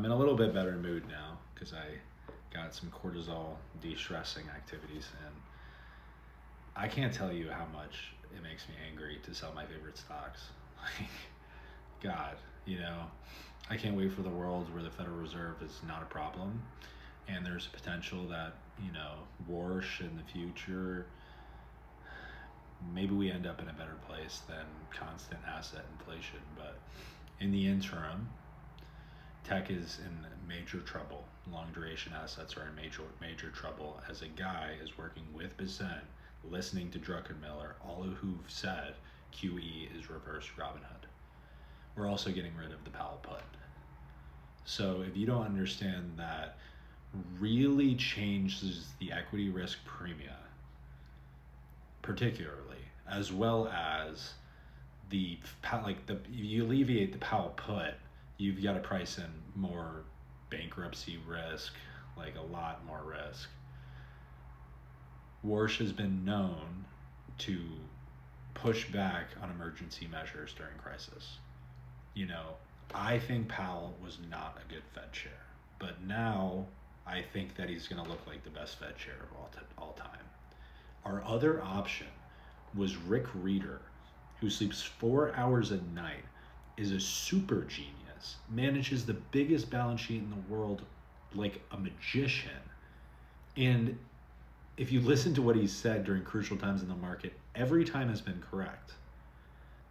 I'm in a little bit better mood now because I got some cortisol de-stressing activities, and I can't tell you how much it makes me angry to sell my favorite stocks. Like, God, I can't wait for the world where the Federal Reserve is not a problem, and there's a potential that, Warsh in the future, maybe we end up in a better place than constant asset inflation. But in the interim, tech is in major trouble. Long duration assets are in major trouble, as a guy is working with Bazin, listening to Druckenmiller, all of who've said QE is reverse Robinhood. We're also getting rid of the Powell put. So if you don't understand that really changes the equity risk premia, particularly, as well as you alleviate the Powell put, you've got to price in more bankruptcy risk, like a lot more risk. Warsh has been known to push back on emergency measures during crisis. I think Powell was not a good Fed chair, but now I think that he's going to look like the best Fed chair of all time. Our other option was Rick Reeder, who sleeps 4 hours a night, is a super genius, manages the biggest balance sheet in the world like a magician. And if you listen to what he said during crucial times in the market, every time has been correct.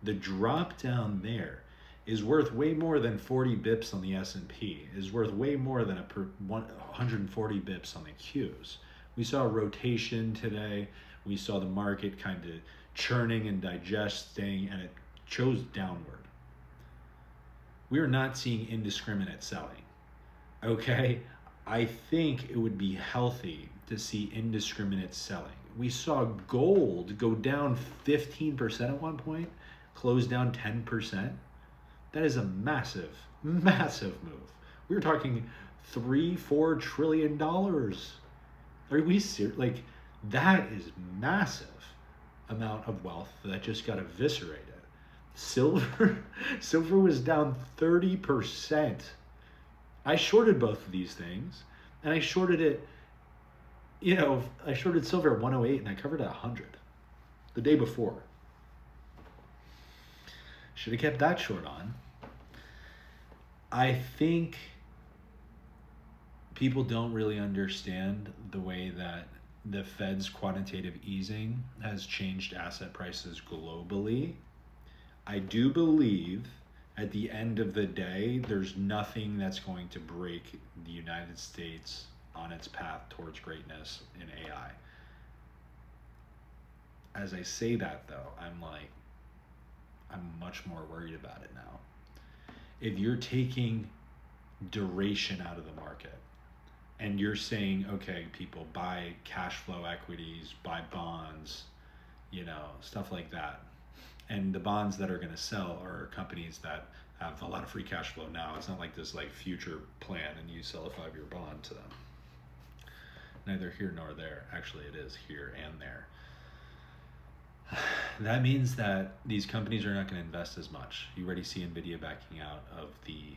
The drop down there is worth way more than 40 bips on the S&P, is worth way more than 140 bips on the Qs. We saw a rotation today. We saw the market kind of churning and digesting, and it chose downward. We are not seeing indiscriminate selling, okay? I think it would be healthy to see indiscriminate selling. We saw gold go down 15% at one point, close down 10%. That is a massive, massive move. We were talking $3-4 trillion. Are we serious? Like, that is massive amount of wealth that just got eviscerated. Silver was down 30%. I shorted both of these things, and I shorted it, I shorted silver at 108 and I covered at 100 the day before. Should have kept that short on. I think people don't really understand the way that the Fed's quantitative easing has changed asset prices globally. I do believe at the end of the day, there's nothing that's going to break the United States on its path towards greatness in AI. As I say that though, I'm much more worried about it now. If you're taking duration out of the market and you're saying, okay, people buy cash flow equities, buy bonds, stuff like that. And the bonds that are going to sell are companies that have a lot of free cash flow now. It's not like this future plan and you sell a 5-year bond to them. Neither here nor there. Actually, it is here and there. That means that these companies are not going to invest as much. You already see NVIDIA backing out of the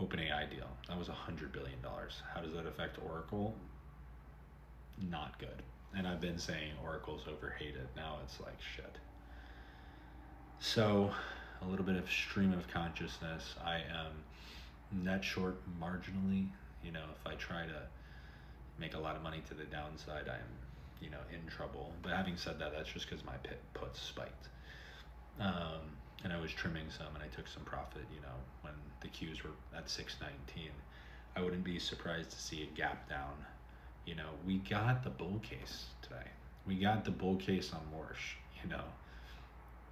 OpenAI deal. That was $100 billion. How does that affect Oracle? Not good. And I've been saying Oracle's overhated. Now it's like shit. So a little bit of stream of consciousness. I am net short marginally. If I try to make a lot of money to the downside, I'm in trouble. But having said that, that's just because my puts spiked. And I was trimming some and I took some profit, when the Qs were at 619. I wouldn't be surprised to see a gap down. We got the bull case today. We got the bull case on Warsh,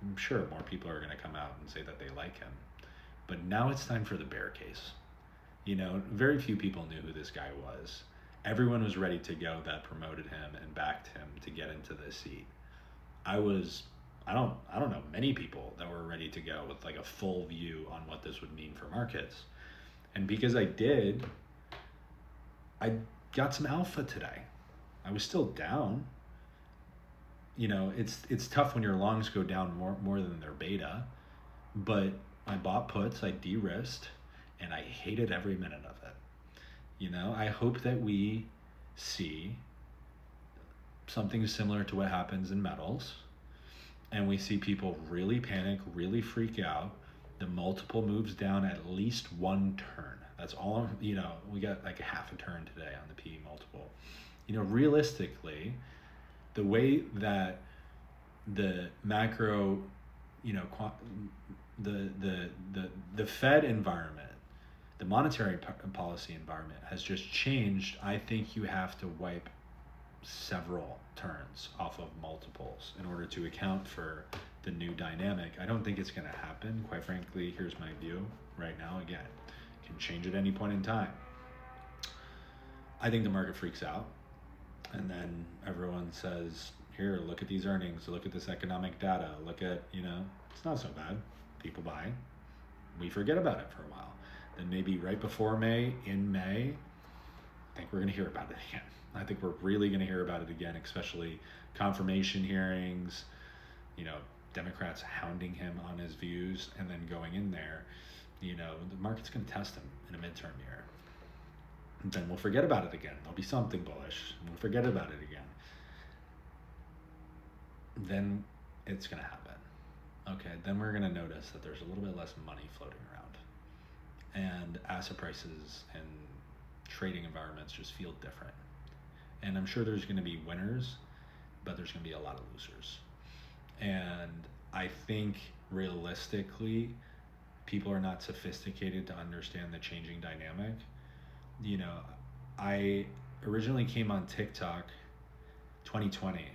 I'm sure more people are going to come out and say that they like him. But now it's time for the bear case. Very few people knew who this guy was. Everyone was ready to go that promoted him and backed him to get into this seat. I don't know many people that were ready to go with like a full view on what this would mean for markets. And because I did, I got some alpha today. I was still down. It's tough when your longs go down more than their beta, but I bought puts, I de-risked, and I hated every minute of it. You know, I hope that we see something similar to what happens in metals, and we see people really panic, really freak out. The multiple moves down at least one turn. That's all. You know, we got like a half a turn today on the PE multiple. You know, realistically, the way that the macro, you know, the Fed environment, the monetary policy environment has just changed. I think you have to wipe several turns off of multiples in order to account for the new dynamic. I don't think it's going to happen. Quite frankly, here's my view right now. Again, it can change at any point in time. I think the market freaks out, and then everyone says, here, look at these earnings, look at this economic data, look at, you know, it's not so bad. People buy. We forget about it for a while. Then maybe right before May, in May, I think we're going to hear about it again. I think we're really going to hear about it again, especially confirmation hearings, you know, Democrats hounding him on his views, and then going in there, you know, the market's going to test him in a midterm year. And then we'll forget about it again. There'll be something bullish, and we'll forget about it again. Then it's going to happen. Okay, then we're going to notice that there's a little bit less money floating around, and asset prices and trading environments just feel different. And I'm sure there's going to be winners, but there's going to be a lot of losers. And I think realistically, people are not sophisticated to understand the changing dynamic. You know, I originally came on TikTok 2020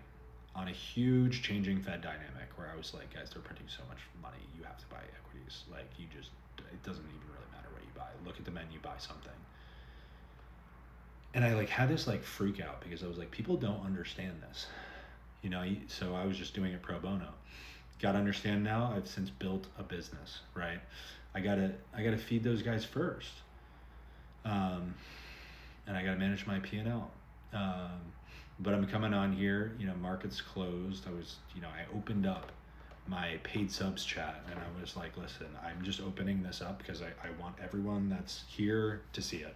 on a huge changing Fed dynamic where I was like, guys, they're printing so much money, you have to buy equities. Like, you just, it doesn't even really matter what you buy. Look at the menu, buy something. And I like had this like freak out because I was like, people don't understand this, you know. So I was just doing it pro bono. Got to understand now. I've since built a business, right? I gotta feed those guys first, and I gotta manage my P&L. But I'm coming on here, you know, markets closed. I opened up my paid subs chat, and I was like, listen, I'm just opening this up because I want everyone that's here to see it.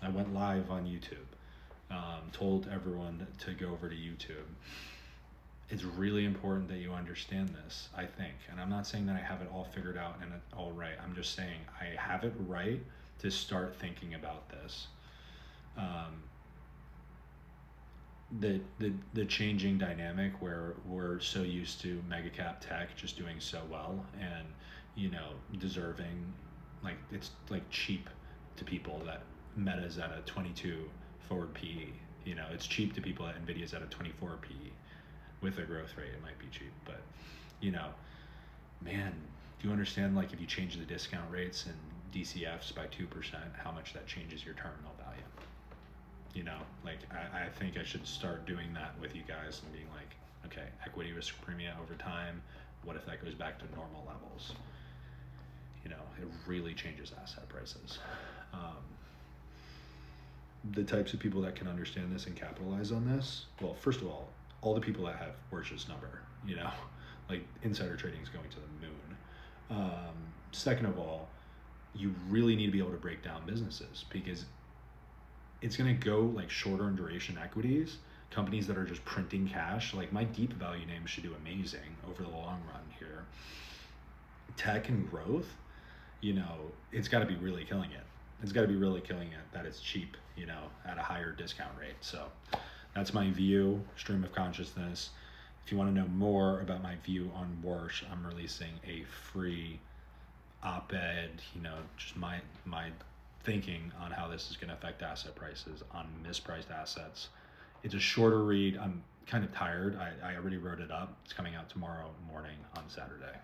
I went live on YouTube, told everyone to go over to YouTube. It's really important that you understand this, I think. And I'm not saying that I have it all figured out and it's all right. I'm just saying I have it right to start thinking about this. The changing dynamic where we're so used to mega cap tech just doing so well and, you know, deserving, like, it's like cheap to people that Meta's at a 22 forward PE. You know, it's cheap to people that Nvidia's at a 24 PE. With their growth rate, it might be cheap, but, you know, man, do you understand, like, if you change the discount rates and DCFs by 2%, how much that changes your terminal value? You know, like, I think I should start doing that with you guys and being like, okay, equity risk premia over time, what if that goes back to normal levels? You know, it really changes asset prices. The types of people that can understand this and capitalize on this, well, first of all the people that have Warsh's number, you know, like insider trading is going to the moon. Second of all, you really need to be able to break down businesses because it's going to go like shorter in duration equities, companies that are just printing cash. Like my deep value names should do amazing over the long run here. Tech and growth, you know, it's got to be really killing it. It's got to be really killing it that it's cheap, you know, at a higher discount rate. So that's my view, stream of consciousness. If you want to know more about my view on Warsh, I'm releasing a free op-ed, you know, just my thinking on how this is going to affect asset prices on mispriced assets. It's a shorter read. I'm kind of tired. I already wrote it up. It's coming out tomorrow morning on Saturday.